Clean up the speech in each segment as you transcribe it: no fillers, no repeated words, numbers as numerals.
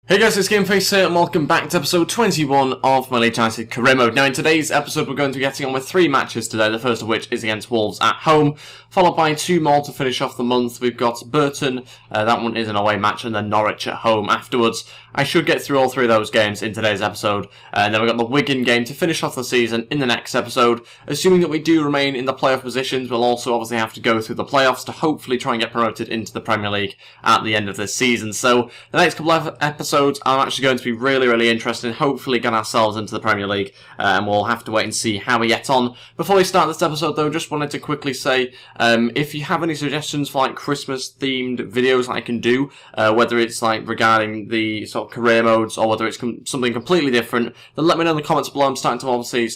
Hey guys, it's Gameface here, and welcome back to episode 21 of my Leeds United career mode. Now in today's episode we're going to be getting on with 3 matches today, the first of which is against Wolves at home, followed by 2 more to finish off the month. We've got Burton, that one is an away match, and then Norwich at home afterwards. I should get through all 3 of those games in today's episode, and then we've got the Wigan game to finish off the season in the next episode. Assuming that we do remain in the playoff positions, we'll also obviously have to go through the playoffs to hopefully try and get promoted into the Premier League at the end of this season. So the next couple of episodes are actually going to be really interesting. Hopefully get ourselves into the Premier League, and we'll have to wait and see how we get on. Before we start this episode though, just wanted to quickly say, if you have any suggestions for like Christmas themed videos that I can do, whether it's like regarding the sort of career modes or whether it's something completely different, then let me know in the comments below. I'm starting to obviously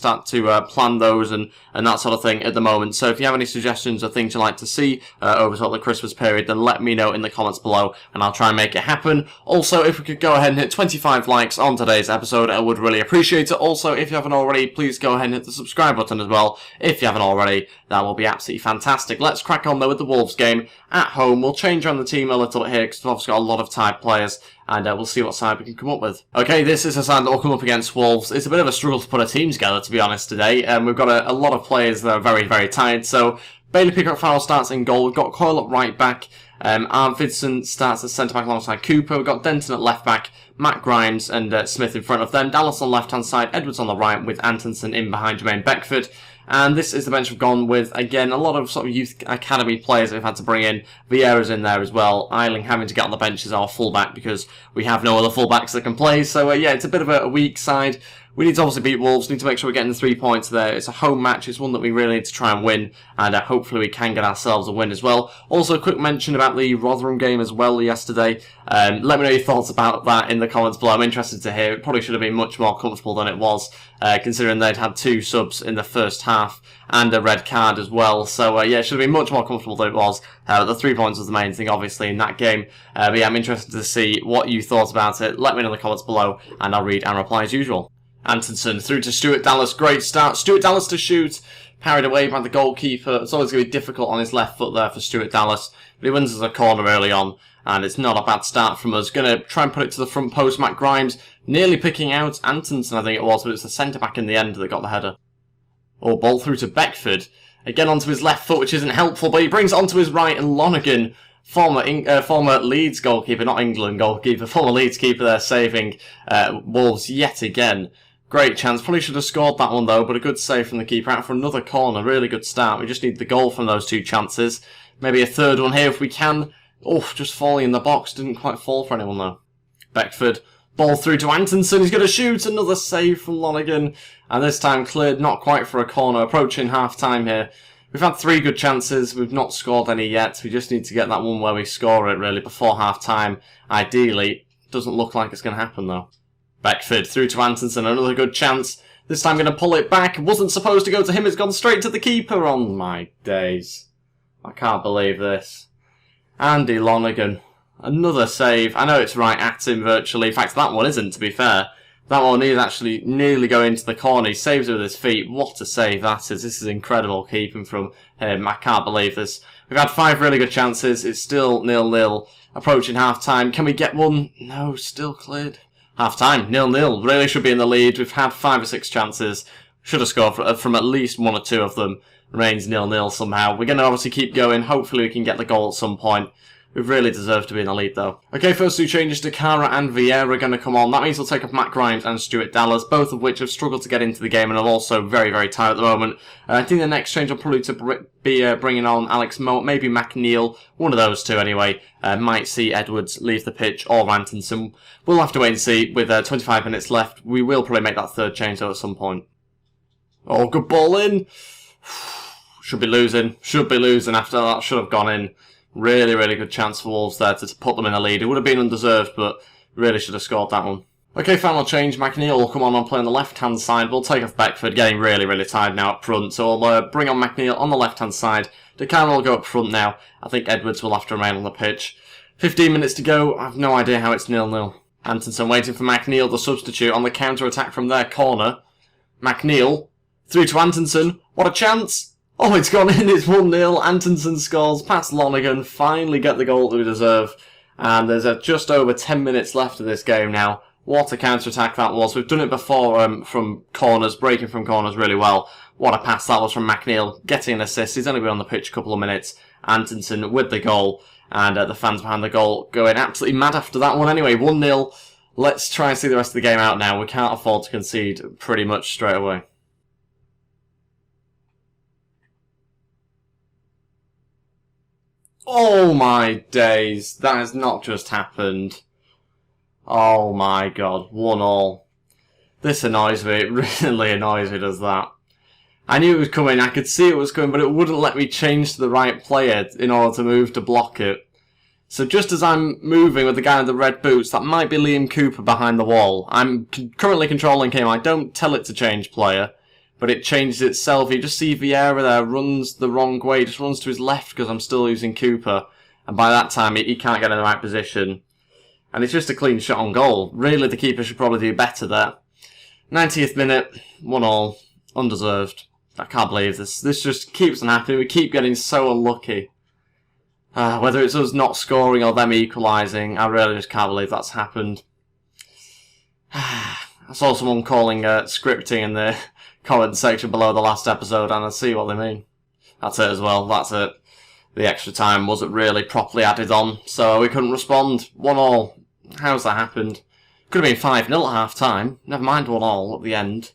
plan those and that sort of thing at the moment. So if you have any suggestions or things you'd like to see over sort of the Christmas period, then let me know in the comments below and I'll try and make it happen. Also, if we could go ahead and hit 25 likes on today's episode, I would really appreciate it. Also, if you haven't already, please go ahead and hit the subscribe button as well. If you haven't already, that will be absolutely fantastic. Let's crack on though with the Wolves game at home. We'll change around the team a little bit here because we've obviously got a lot of tired players, and we'll see what side we can come up with. Okay, this is a side that will come up against Wolves. It's a bit of a struggle to put a team together, to be honest, today. We've got a lot of players that are very tired. So Bailey Pickett-Farrell starts in goal. We've got Coyle at right back. Arvidsson starts as centre back alongside Cooper. We've got Denton at left back, Matt Grimes and Smith in front of them. Dallas on the left hand side, Edwards on the right with Antonsen in behind Jermaine Beckford. And this is the bench we've gone with, again, a lot of sort of youth academy players that we've had to bring in. Vieira's in there as well. Eiling having to get on the bench as our fullback because we have no other fullbacks that can play. So yeah, it's a bit of a weak side. We need to obviously beat Wolves, need to make sure we're getting the 3 points there. It's a home match, it's one that we really need to try and win, and hopefully we can get ourselves a win as well. Also, a quick mention about the Rotherham game as well yesterday. Let me know your thoughts about that in the comments below. I'm interested to hear. It probably should have been much more comfortable than it was, considering they'd had 2 subs in the first half and a red card as well. So yeah, it should have been much more comfortable than it was. The 3 points was the main thing, obviously, in that game. But yeah, I'm interested to see what you thought about it. Let me know in the comments below, and I'll read and reply as usual. Antonsen through to Stuart Dallas, great start. Stuart Dallas to shoot, parried away by the goalkeeper. It's always going to be difficult on his left foot there for Stuart Dallas, but he wins as a corner early on, and it's not a bad start from us. Going to try and put it to the front post. Matt Grimes nearly picking out Antonsen, I think it was, but it's the centre back in the end that got the header. Oh, ball through to Beckford, again onto his left foot, which isn't helpful, but he brings it onto his right, and Lonergan, former Leeds goalkeeper, not England goalkeeper, former Leeds keeper there, saving Wolves yet again. Great chance. Probably should have scored that one though, but a good save from the keeper out for another corner. Really good start. We just need the goal from those 2 chances. Maybe a third one here if we can. Oh, just falling in the box. Didn't quite fall for anyone though. Beckford. Ball through to Antonsen. He's going to shoot. Another save from Lonergan. And this time cleared not quite for a corner. Approaching half time here. We've had 3 good chances. We've not scored any yet. We just need to get that one where we score it really before half time. Ideally. Doesn't look like it's going to happen though. Beckford through to Antonsen, another good chance. This time going to pull it back. Wasn't supposed to go to him, it's gone straight to the keeper. On my days. I can't believe this. Andy Lonergan, another save. I know it's right at him virtually. In fact, that one isn't, to be fair. That one is actually nearly going into the corner. He saves it with his feet. What a save that is. This is incredible keeping from him. I can't believe this. We've had 5 really good chances. It's still 0-0. Approaching half time. Can we get one? No, still cleared. Half time, 0-0. Really should be in the lead. We've had 5 or 6 chances. Should have scored from at least 1 or 2 of them. Remains 0-0 somehow. We're going to obviously keep going. Hopefully we can get the goal at some point. We really deserve to be in the lead though. Okay, first 2 changes. Dakara and Vieira are going to come on. That means we'll take off Matt Grimes and Stuart Dallas, both of which have struggled to get into the game and are also very tired at the moment. I think the next change will probably be bringing on Alex Moe, maybe McNeil, one of those 2 anyway. Might see Edwards leave the pitch or Antonsen. We'll have to wait and see. With 25 minutes left, we will probably make that 3rd change though at some point. Oh, good ball in. Should be losing after that. Should have gone in. Really good chance for Wolves there to put them in the lead. It would have been undeserved, but really should have scored that one. Okay, final change. McNeil will come on and play on the left-hand side. We'll take off Beckford, getting really tired now up front. So we'll bring on McNeil on the left-hand side. DeCarlo will go up front now. I think Edwards will have to remain on the pitch. 15 minutes to go. I have no idea how it's 0-0. Antonsen waiting for McNeil, the substitute, on the counter-attack from their corner. McNeil through to Antonsen. What a chance! Oh, it's gone in. It's 1-0. Antonsen scores past Lonergan. Finally get the goal that we deserve. And there's just over 10 minutes left of this game now. What a counter-attack that was. We've done it before from corners, breaking from corners really well. What a pass that was from McNeil, getting an assist. He's only been on the pitch a couple of minutes. Antonsen with the goal, and the fans behind the goal going absolutely mad after that one. Anyway, 1-0. Let's try and see the rest of the game out now. We can't afford to concede pretty much straight away. Oh my days, that has not just happened. Oh my god, 1-1. This annoys me, it really annoys me, does that. I knew it was coming, I could see it was coming, but it wouldn't let me change to the right player in order to move to block it. So just as I'm moving with the guy in the red boots, that might be Liam Cooper behind the wall. I'm currently controlling him, I don't tell it to change player, but it changes itself. You just see Vieira there, runs the wrong way, just runs to his left because I'm still using Cooper. And by that time, he can't get in the right position. And it's just a clean shot on goal. Really, the keeper should probably do better there. 90th minute, 1-1, undeserved. I can't believe this. This just keeps on happening. We keep getting so unlucky. Whether it's us not scoring or them equalising, I really just can't believe that's happened. I saw someone calling scripting in the comment section below the last episode, and I see what they mean. That's it as well, that's it. The extra time wasn't really properly added on, so we couldn't respond. 1-1. How's that happened? Could have been 5-0 at half time. Never mind 1-1 at the end.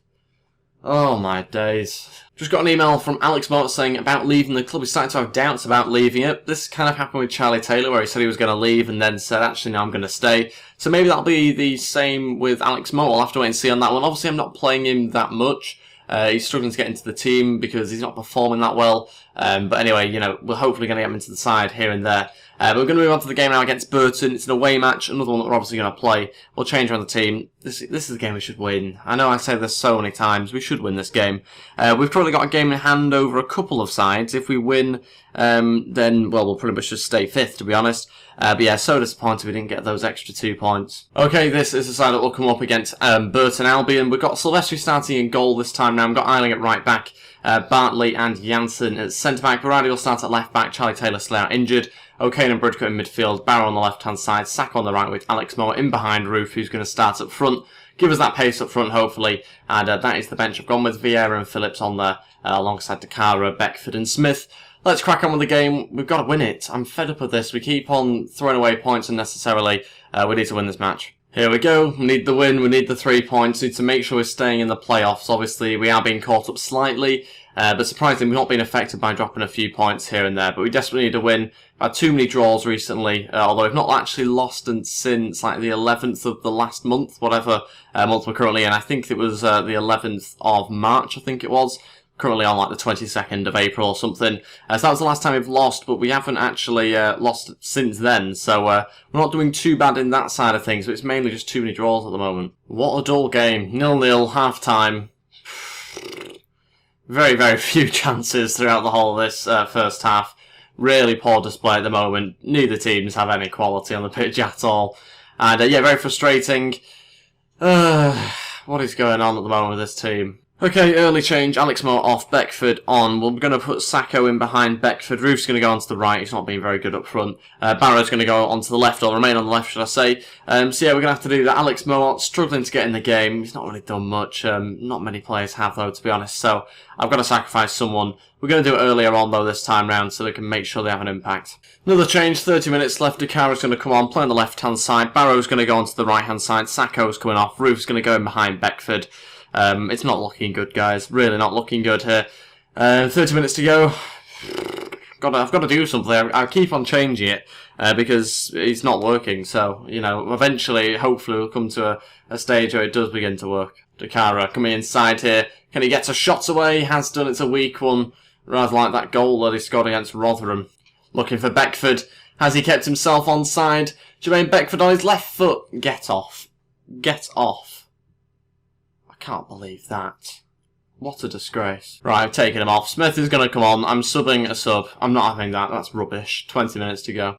Oh my days. Just got an email from Alex Moore saying about leaving the club. He's starting to have doubts about leaving it. This kind of happened with Charlie Taylor, where he said he was going to leave and then said, actually, no, I'm going to stay. So maybe that'll be the same with Alex Moore. I'll have to wait and see on that one. Obviously, I'm not playing him that much. He's struggling to get into the team because he's not performing that well. But anyway, you know, we're hopefully going to get him into the side here and there. But we're going to move on to the game now against Burton. It's an away match, another one that we're obviously going to play. We'll change around the team. This is the game we should win. I know I say this so many times. We should win this game. We've currently got a game in hand over a couple of sides. If we win, then, well, we'll pretty much just stay fifth, to be honest. But yeah, so disappointed we didn't get those extra 2 points. Okay, this is the side that will come up against Burton Albion. We've got Silvestri starting in goal this time now. We've got Eiling at right back, Bartley and Janssen at centre back. Baradi will start at left back. Charlie Taylor still out injured. O'Kane and Bridcut in midfield. Barrow on the left hand side. Saka on the right with Alex Moore in behind Roof, who's going to start up front. Give us that pace up front, hopefully. And that is the bench. I've gone with Vieira and Phillips on there, alongside Dakara, Beckford and Smith. Let's crack on with the game. We've got to win it. I'm fed up of this. We keep on throwing away points unnecessarily. We need to win this match. Here we go. We need the win. We need the 3 points. We need to make sure we're staying in the playoffs. Obviously, we are being caught up slightly. But surprisingly, we've not been affected by dropping a few points here and there. But we desperately need a win. We've had too many draws recently. Although we've not actually lost since like the 11th of the last month. Whatever month we're currently in. I think it was the 11th of March, I think it was. Currently on like the 22nd of April or something. So that was the last time we've lost, but we haven't actually lost since then. So we're not doing too bad in that side of things, but it's mainly just too many draws at the moment. What a dull game. 0-0, half-time. Very, very few chances throughout the whole of this first half. Really poor display at the moment. Neither teams have any quality on the pitch at all. And yeah, very frustrating. What is going on at the moment with this team? Okay, early change. Alex Moore off, Beckford on. We're going to put Sacco in behind Beckford. Roof's going to go onto the right. He's not being very good up front. Barrow's going to go onto the left, or remain on the left, should I say. So yeah, we're going to have to do that. Alex Moore struggling to get in the game. He's not really done much. Not many players have, though, to be honest. So I've got to sacrifice someone. We're going to do it earlier on, though, this time round, so they can make sure they have an impact. Another change, 30 minutes left. Dakara's going to come on, play on the left-hand side. Barrow's going to go onto the right-hand side. Sacco's coming off. Roof's going to go in behind Beckford. It's not looking good, guys. Really not looking good here. 30 minutes to go. I've got to do something. I keep on changing it because it's not working. So, you know, eventually, hopefully, we'll come to a stage where it does begin to work. Dakara coming inside here. Can he get a shot away? Has done. It's a weak one. Rather like that goal that he scored against Rotherham. Looking for Beckford. Has he kept himself onside? Jermaine Beckford on his left foot. Get off. Get off. Can't believe that. What a disgrace. Right, I've taken him off. Smith is going to come on. I'm subbing a sub. I'm not having that. That's rubbish. 20 minutes to go.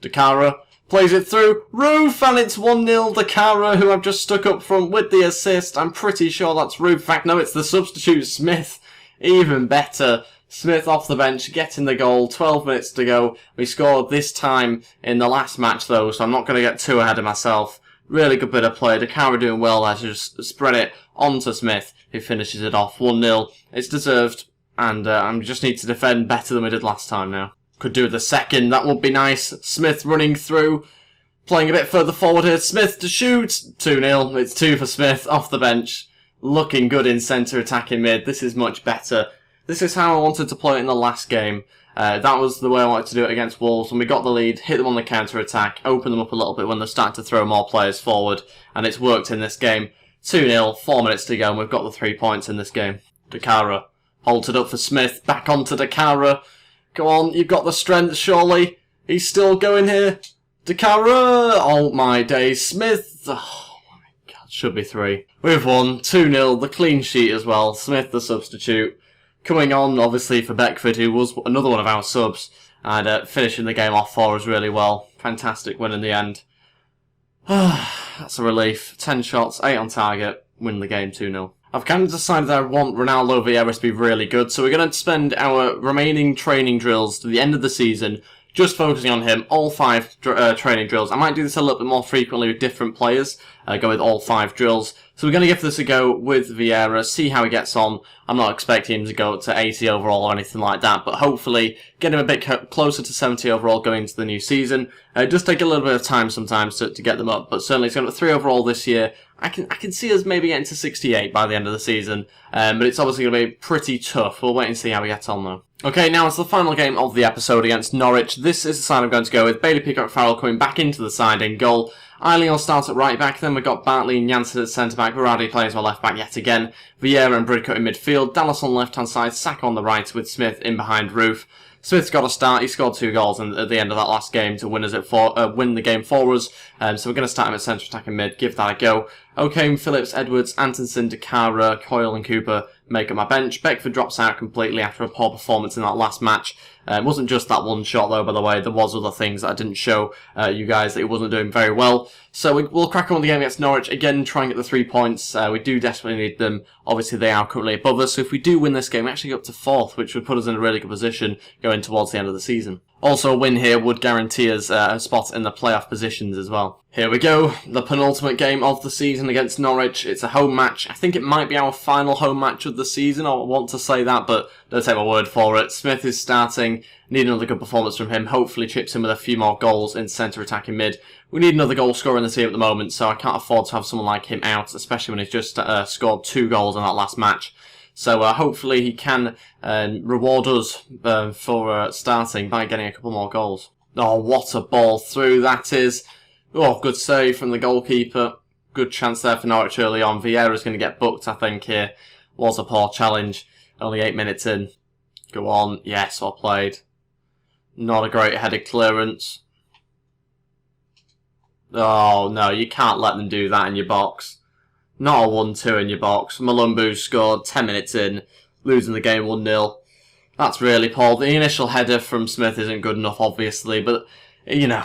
Dakara plays it through. Roof, and it's 1-0. Dakara, who I've just stuck up front with the assist. I'm pretty sure that's Roof. In fact, no, it's the substitute Smith. Even better. Smith off the bench, getting the goal, 12 minutes to go. We scored this time in the last match though, so I'm not going to get too ahead of myself. Really good bit of play. Dakara doing well there to just spread it onto Smith, who finishes it off 1-0. It's deserved, and I just need to defend better than we did last time now. Could do the second, that would be nice. Smith running through, playing a bit further forward here. Smith to shoot, 2-0. It's 2 for Smith off the bench. Looking good in centre, attacking mid. This is much better. This is how I wanted to play it in the last game. That was the way I wanted to do it against Wolves. When we got the lead, hit them on the counter-attack, open them up a little bit when they're starting to throw more players forward, and it's worked in this game. 2-0, 4 minutes to go, and we've got the 3 points in this game. Dakara holds it up for Smith, back onto Dakara. Go on, you've got the strength, surely. He's still going here. Dakara! Oh my days, Smith! Oh my god, should be 3. We've won, 2-0, the clean sheet as well. Smith the substitute. Coming on, obviously, for Beckford, who was another one of our subs, and finishing the game off for us really well. Fantastic win in the end. That's a relief. 10 shots, 8 on target, win the game 2-0. I've kind of decided that I want Ronaldo Vieira to be really good, so we're going to spend our remaining training drills to the end of the season just focusing on him, all 5 training drills. I might do this a little bit more frequently with different players, go with all 5 drills. So we're going to give this a go with Vieira, see how he gets on. I'm not expecting him to go up to 80 overall or anything like that, but hopefully get him a bit closer to 70 overall going into the new season. It does take a little bit of time sometimes to get them up, but certainly he's got a 3 overall this year. I can see us maybe getting to 68 by the end of the season, but it's obviously going to be pretty tough. We'll wait and see how we get on though. Okay, now it's the final game of the episode against Norwich. This is the side I'm going to go with. Bailey Peacock-Farrell coming back into the side in goal. Eiling will start at right back, then we've got Bartley and Janssen at centre back. Berardi plays my left back yet again. Vieira and Bridcut in midfield. Dallas on the left hand side, Saka on the right with Smith in behind Roof. Smith's got a start. He scored 2 goals at the end of that last game to win win the game for us. So we're going to start him at centre attacking mid, give that a go. Okay, Phillips, Edwards, Antonsen, Dakara, Coyle and Cooper make up my bench. Beckford drops out completely after a poor performance in that last match. It wasn't just that one shot though, by the way. There was other things that I didn't show you guys that he wasn't doing very well. So we'll crack on with the game against Norwich. Again, try and get the 3 points. We do desperately need them. Obviously, they are currently above us. So if we do win this game, we actually go up to 4th, which would put us in a really good position going towards the end of the season. Also, a win here would guarantee us a spot in the playoff positions as well. Here we go, the penultimate game of the season against Norwich. It's a home match. I think it might be our final home match of the season. I want to say that, but don't take my word for it. Smith is starting. Need another good performance from him. Hopefully chips in with a few more goals in centre attacking mid. We need another goal scorer in the team at the moment, so I can't afford to have someone like him out, especially when he's just scored 2 goals in that last match. So hopefully he can reward us for starting by getting a couple more goals. Oh, what a ball through that is. Oh, good save from the goalkeeper. Good chance there for Norwich early on. Vieira's going to get booked, I think, here. Was a poor challenge. Only 8 minutes in. Go on. Yes, well played. Not a great headed clearance. Oh, no, you can't let them do that in your box. Not a 1-2 in your box. Malumbu scored 10 minutes in, losing the game 1-0. That's really poor. The initial header from Smith isn't good enough, obviously, but, you know,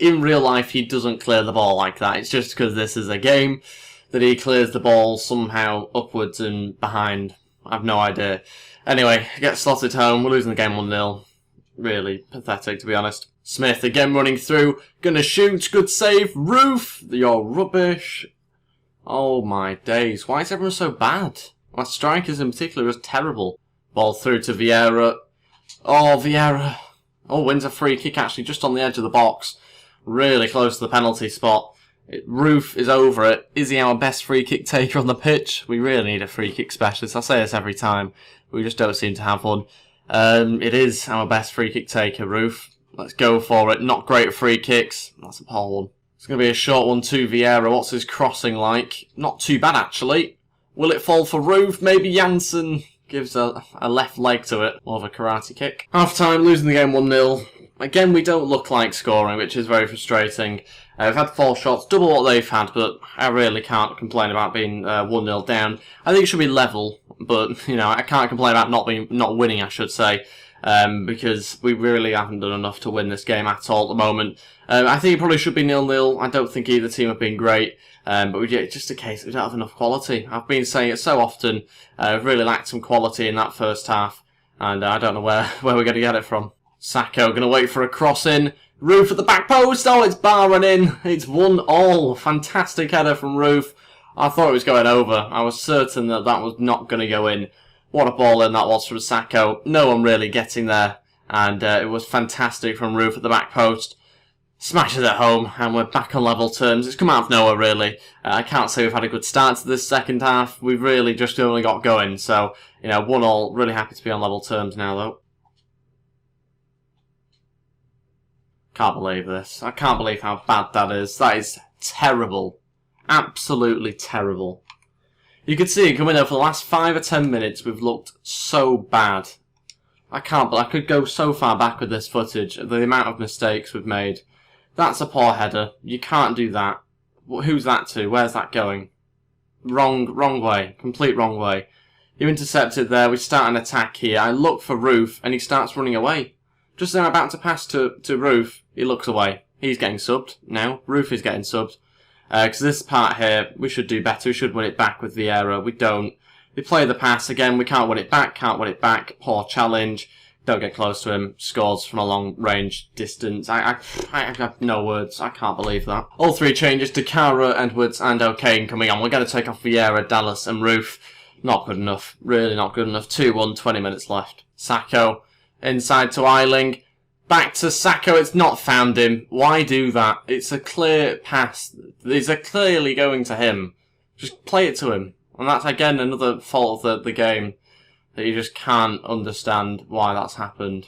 in real life he doesn't clear the ball like that. It's just because this is a game that he clears the ball somehow upwards and behind. I have no idea. Anyway, gets slotted home. We're losing the game 1-0. Really pathetic, to be honest. Smith again running through. Gonna shoot. Good save. Roof. You're rubbish. Oh my days. Why is everyone so bad? My strikers in particular was terrible. Ball through to Vieira. Oh, Vieira. Oh, wins a free kick actually just on the edge of the box. Really close to the penalty spot. Roof is over it. Is he our best free kick taker on the pitch? We really need a free kick specialist. I say this every time. We just don't seem to have one. It is our best free kick taker, Roof. Let's go for it. Not great at free kicks. That's a poor one. It's going to be a short one to Vieira. What's his crossing like? Not too bad, actually. Will it fall for Roof? Maybe Janssen gives a left leg to it. More of a karate kick. Half time, losing the game 1-0. Again, we don't look like scoring, which is very frustrating. We've had 4 shots, double what they've had, but I really can't complain about being 1-0 down. I think it should be level, but, you know, I can't complain about not winning, I should say. Because we really haven't done enough to win this game at all at the moment. I think it probably should be 0-0. I don't think either team have been great, but it's just a case that we don't have enough quality. I've been saying it so often. We've really lacked some quality in that first half, And I don't know where we're going to get it from. Sacco going to wait for a cross in. Roof at the back post. Oh, it's barring in. It's 1-1. Fantastic header from Roof. I thought it was going over. I was certain that was not going to go in. What a ball in that was from Sacco. No one really getting there. And it was fantastic from Roof at the back post. Smashes it home, and we're back on level terms. It's come out of nowhere, really. I can't say we've had a good start to this second half. We've really just only got going. So, 1-1. Really happy to be on level terms now, though. Can't believe this. I can't believe how bad that is. That is terrible. Absolutely terrible. You can see, coming over for the last 5 or 10 minutes, we've looked so bad. I could go so far back with this footage. The amount of mistakes we've made. That's a poor header. You can't do that. Who's that to? Where's that going? Wrong way. Complete wrong way. You intercepted there. We start an attack here. I look for Roof, and he starts running away. Just as I'm about to pass to Roof, he looks away. He's getting subbed now. Roof is getting subbed. Because this part here, we should do better. We should win it back with Vieira. We don't. They play the pass again. We can't win it back. Can't win it back. Poor challenge. Don't get close to him. Scores from a long range distance. I have no words. I can't believe that. All 3 changes. Dakara, Edwards and O'Kane coming on. We're going to take off Vieira, Dallas and Roof. Not good enough. Really not good enough. 2-1, 20 minutes left. Sacco. Inside to Eiling. Back to Sacco. It's not found him. Why do that? It's a clear pass. These are clearly going to him. Just play it to him. And that's, again, another fault of the game. That you just can't understand why that's happened.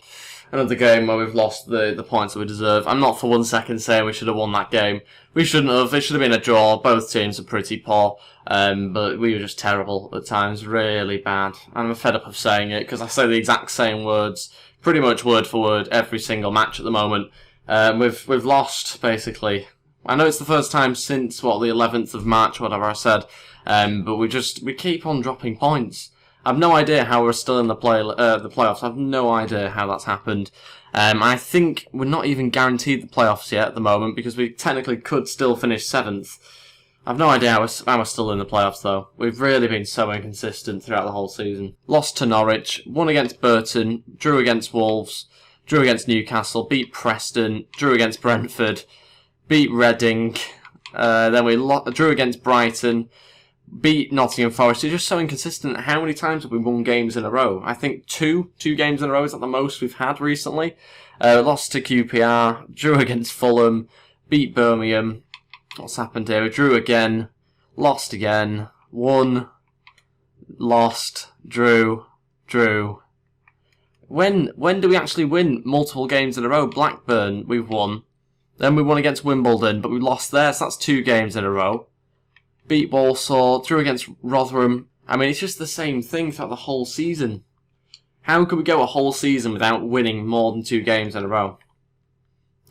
Another game where we've lost the points that we deserve. I'm not for 1 second saying we should have won that game. We shouldn't have. It should have been a draw. Both teams are pretty poor. But we were just terrible at times. Really bad. I'm fed up of saying it because I say the exact same words. Pretty much word for word every single match at the moment. We've lost, basically. I know it's the first time since, the 11th of March, whatever I said. But we keep on dropping points. I've no idea how we're still in the playoffs. I've no idea how that's happened. I think we're not even guaranteed the playoffs yet at the moment because we technically could still finish 7th. I've no idea how we're still in the playoffs though. We've really been so inconsistent throughout the whole season. Lost to Norwich, won against Burton, drew against Wolves, drew against Newcastle, beat Preston, drew against Brentford, beat Reading, then we drew against Brighton, beat Nottingham Forest. You're just so inconsistent. How many times have we won games in a row? I think two games in a row is at the most we've had recently. Lost to QPR, drew against Fulham, beat Birmingham. What's happened here? We drew again, lost again, won, lost, drew. When do we actually win multiple games in a row? Blackburn, we've won. Then we won against Wimbledon, but we lost there, so that's 2 games in a row. Beat Walsall, drew against Rotherham. I mean, it's just the same thing throughout the whole season. How could we go a whole season without winning more than 2 games in a row?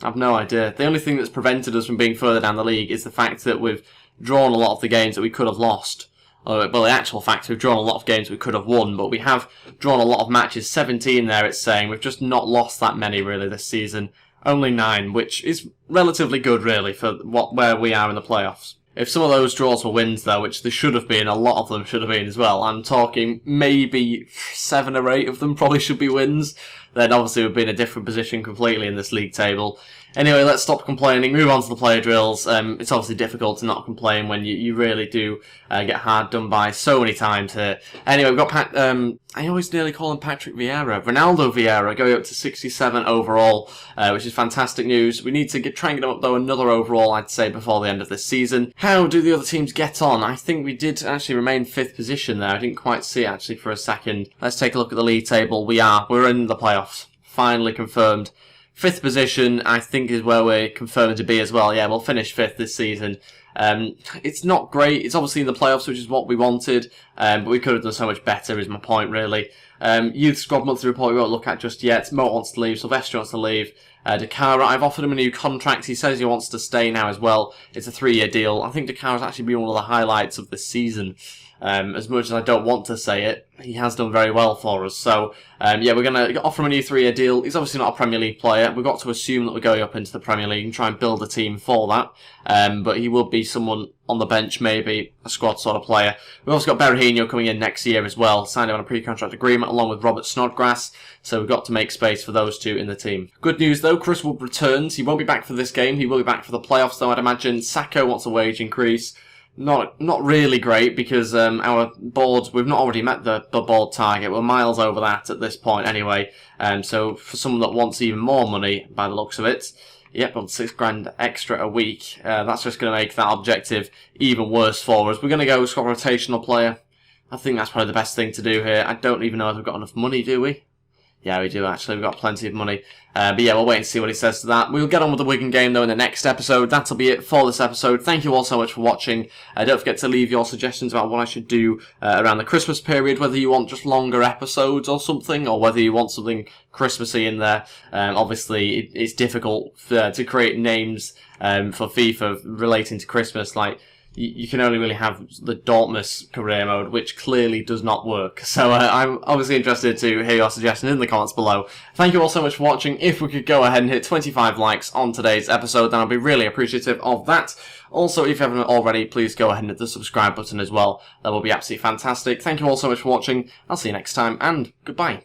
I've no idea. The only thing that's prevented us from being further down the league is the fact that we've drawn a lot of the games that we could have lost. Well, the actual fact we've drawn a lot of games we could have won, but we have drawn a lot of matches. 17 there, it's saying. We've just not lost that many, really, this season. Only 9, which is relatively good, really, for where we are in the playoffs. If some of those draws were wins, though, which they should have been, a lot of them should have been as well, I'm talking maybe 7 or 8 of them probably should be wins, then obviously we'd be in a different position completely in this league table. Anyway, let's stop complaining, move on to the player drills. It's obviously difficult to not complain when you really do get hard done by so many times here. Anyway, we've got I always nearly call him Patrick Vieira. Ronaldo Vieira going up to 67 overall, which is fantastic news. We need to try and get him up, though, another overall, I'd say, before the end of this season. How do the other teams get on? I think we did actually remain 5th position there. I didn't quite see it, actually, for a second. Let's take a look at the league table. We're in the playoffs. Finally confirmed. 5th position, I think, is where we're confirmed to be as well. Yeah, we'll finish 5th this season. It's not great. It's obviously in the playoffs, which is what we wanted, but we could have done so much better, is my point, really. Youth squad monthly report we won't look at just yet. Mo wants to leave, Sylvester wants to leave. Dakara, I've offered him a new contract. He says he wants to stay now as well. It's a 3-year deal. I think Dakara's actually been one of the highlights of this season. As much as I don't want to say it, he has done very well for us. So, yeah, we're going to offer him a new 3-year deal. He's obviously not a Premier League player. We've got to assume that we're going up into the Premier League and try and build a team for that. But he will be someone on the bench, maybe a squad sort of player. We've also got Berahino coming in next year as well, signed him on a pre-contract agreement along with Robert Snodgrass, so we've got to make space for those two in the team. Good news though, Chris Wood returns. He won't be back for this game, he will be back for the playoffs though, I'd imagine. Sacco wants a wage increase. Not really great, because our board, we've not already met the board target. We're miles over that at this point anyway. So for someone that wants even more money, by the looks of it, yep, on £6,000 extra a week. That's just going to make that objective even worse for us. We're going to go squad rotational player. I think that's probably the best thing to do here. I don't even know if we've got enough money, do we? Yeah, we do actually. We've got plenty of money. But yeah, we'll wait and see what he says to that. We'll get on with the Wigan game, though, in the next episode. That'll be it for this episode. Thank you all so much for watching. Don't forget to leave your suggestions about what I should do around the Christmas period, whether you want just longer episodes or something, or whether you want something Christmassy in there. Obviously, it's difficult to create names for FIFA relating to Christmas, like... You can only really have the Dortmund career mode, which clearly does not work. So I'm obviously interested to hear your suggestions in the comments below. Thank you all so much for watching. If we could go ahead and hit 25 likes on today's episode, then I'd be really appreciative of that. Also, if you haven't already, please go ahead and hit the subscribe button as well. That will be absolutely fantastic. Thank you all so much for watching. I'll see you next time, and goodbye.